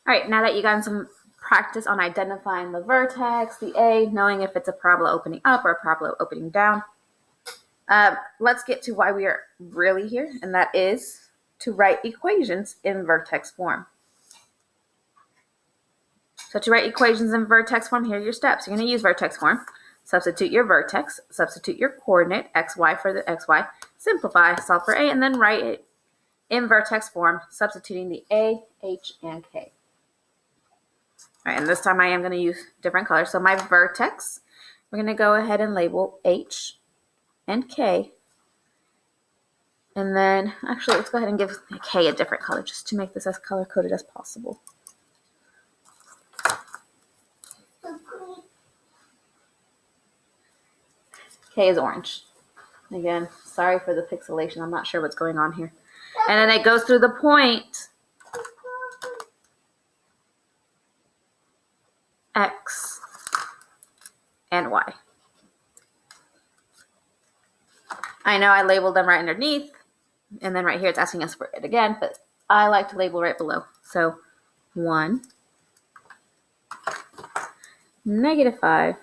All right, now that you got some practice on identifying the vertex, the A, knowing if it's a parabola opening up or a parabola opening down, let's get to why we are really here, and that is to write equations in vertex form. So to write equations in vertex form, here are your steps. You're going to use vertex form. Substitute your vertex, substitute your coordinate, xy for the xy, simplify, solve for A, and then write it in vertex form, substituting the A, H, and K. All right, and this time I am going to use different colors. So my vertex, we're going to go ahead and label H and K. And then, actually, let's go ahead and give K a different color just to make this as color-coded as possible. K is orange. Again, sorry for the pixelation. I'm not sure what's going on here. And then it goes through the point X and Y. I know I labeled them right underneath, and then right here it's asking us for it again, but I like to label right below. So 1, -5,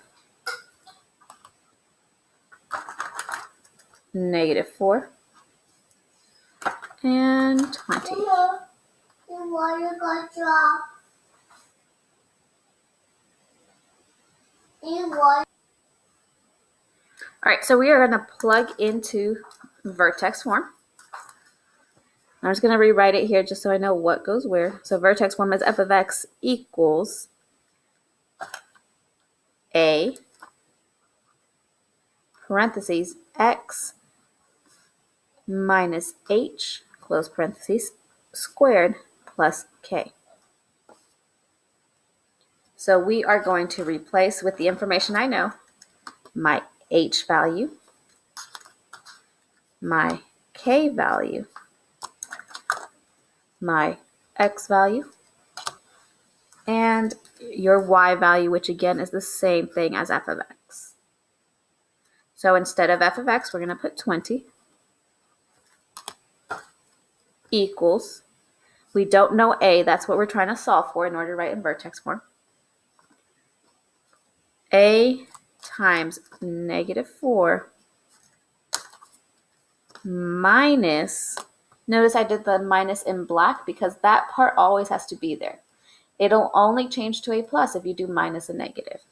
-4, and 20. The water got dropped. All right, so we are going to plug into vertex form. I'm just going to rewrite it here just so I know what goes where. So vertex form is f of x equals a parentheses x minus h close parentheses squared plus k. So we are going to replace with the information I know my h value, my k value, my x value, and your y value, which again is the same thing as f of x. So instead of f of x, we're going to put 20 equals, we don't know a, that's what we're trying to solve for in order to write in vertex form. A times -4 minus, notice I did the minus in black because that part always has to be there. It'll only change to a plus if you do minus a negative.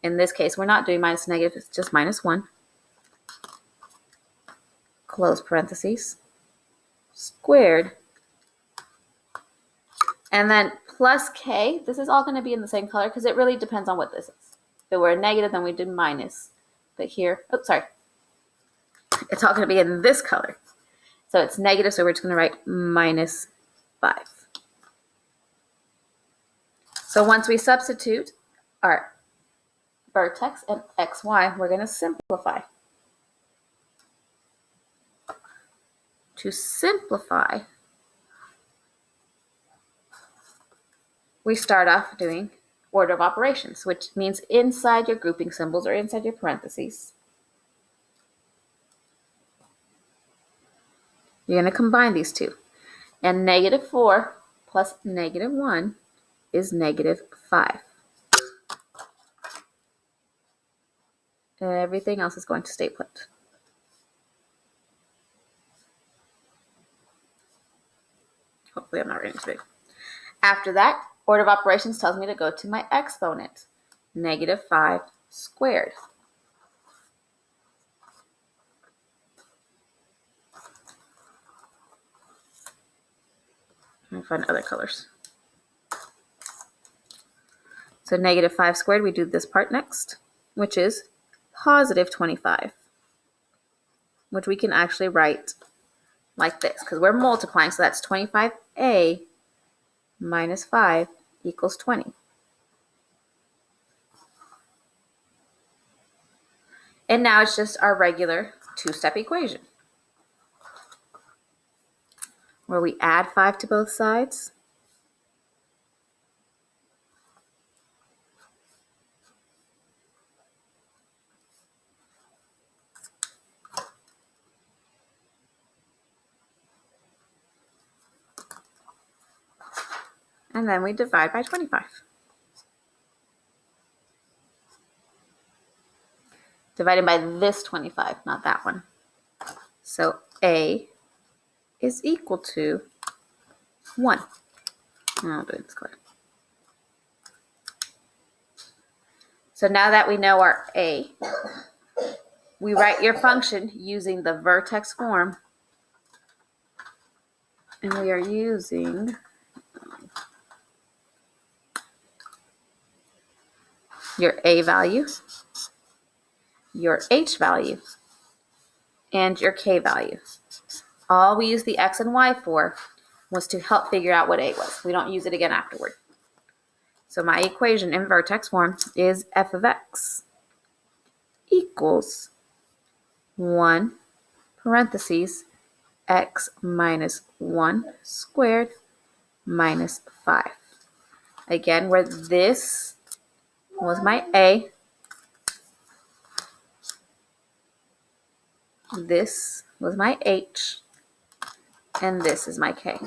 In this case, we're not doing minus negative, it's just -1. Close parentheses, squared. And then plus k, this is all going to be in the same color because it really depends on what this is. If it were a negative, then we did minus. But here, oh, sorry. It's all going to be in this color. So it's negative, so we're just going to write -5. So once we substitute our vertex and xy, we're going to simplify. To simplify, we start off doing order of operations, which means inside your grouping symbols or inside your parentheses, you're going to combine these two. And -4 plus -1 is -5. Everything else is going to stay put. Hopefully I'm not writing too big. After that, order of operations tells me to go to my exponent, -5 squared. Let me find other colors. So -5 squared, we do this part next, which is +25, which we can actually write like this because we're multiplying. So that's 25a minus 5 equals 20. And now it's just our regular two-step equation where we add 5 to both sides. And then we divide by 25. Divided by this 25, not that one. So A is equal to 1. I'll do it this color. So now that we know our A, we write your function using the vertex form. And we are using your A value, your H value, and your K value. All we used the X and Y for was to help figure out what A was. We don't use it again afterward. So my equation in vertex form is f of x equals 1 parentheses x minus 1 squared minus 5. Again, where this was my A, this was my H, and this is my K.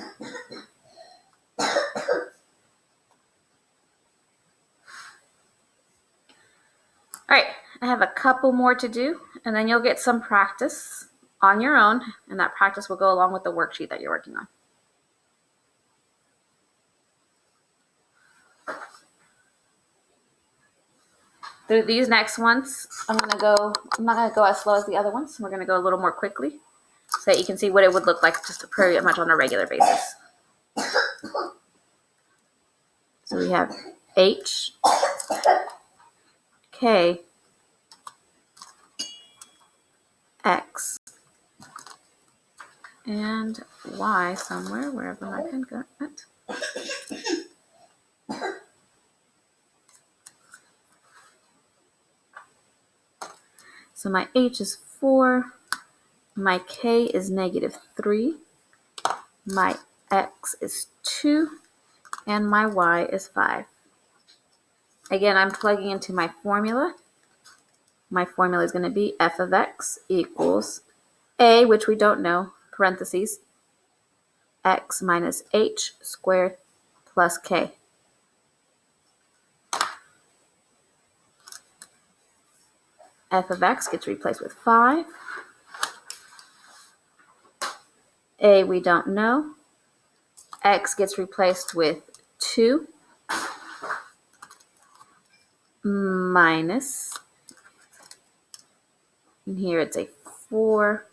All right, I have a couple more to do, and then you'll get some practice on your own, and that practice will go along with the worksheet that you're working on. Through these next ones, I'm not gonna go as slow as the other ones. We're gonna go a little more quickly so that you can see what it would look like just pretty much on a regular basis. So we have H, K, X, and Y somewhere, wherever my pen got it. So my H is 4, my K is -3, my X is 2, and my Y is 5. Again, I'm plugging into my formula. My formula is going to be f of x equals A, which we don't know, parentheses, x minus h squared plus k. F of x gets replaced with 5. A we don't know. X gets replaced with 2 minus, and here it's a 4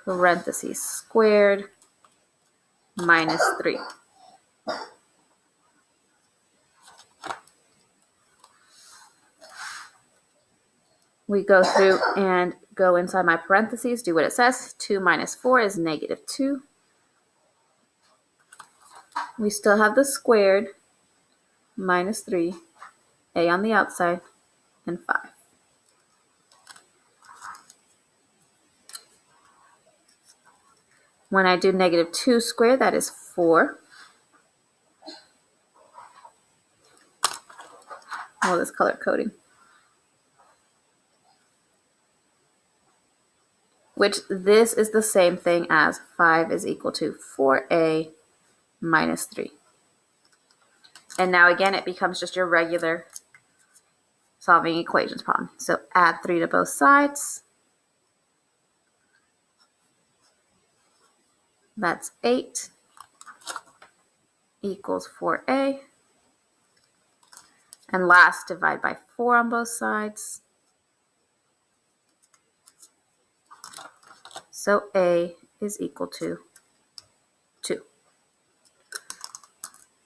parentheses squared minus 3. We go through and go inside my parentheses, do what it says. 2 minus 4 is -2. We still have the squared, minus 3, A on the outside, and 5. When I do -2 squared, that is 4. Oh, this color coding. Which this is the same thing as 5 is equal to 4A minus 3. And now again, it becomes just your regular solving equations problem. So add 3 to both sides. That's 8 equals 4A. And last, divide by 4 on both sides. So A is equal to 2.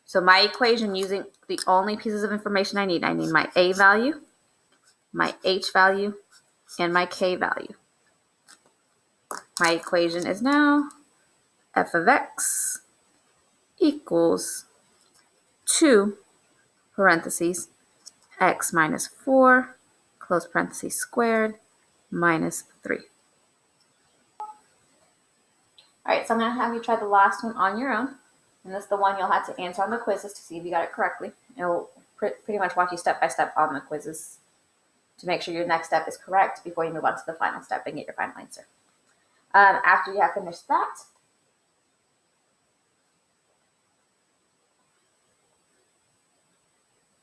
So my equation, using the only pieces of information I need my A value, my H value, and my K value. My equation is now f of x equals 2 parentheses x minus 4 close parentheses squared minus 3. All right, so I'm going to have you try the last one on your own. And this is the one you'll have to answer on the quizzes to see if you got it correctly. It'll pretty much walk you step by step on the quizzes to make sure your next step is correct before you move on to the final step and get your final answer. After you have finished that,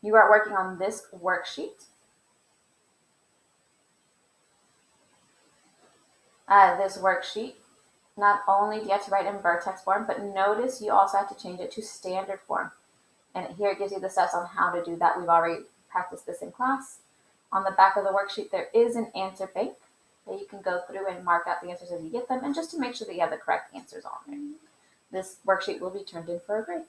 You are working on this worksheet. This worksheet, not only do you have to write in Vertex form, but notice you also have to change it to standard form. And here it gives you the steps on how to do that. We've already practiced this in class. On the back of the worksheet, there is an answer bank that you can go through and mark out the answers as you get them, and just to make sure that you have the correct answers on there. This worksheet will be turned in for a grade.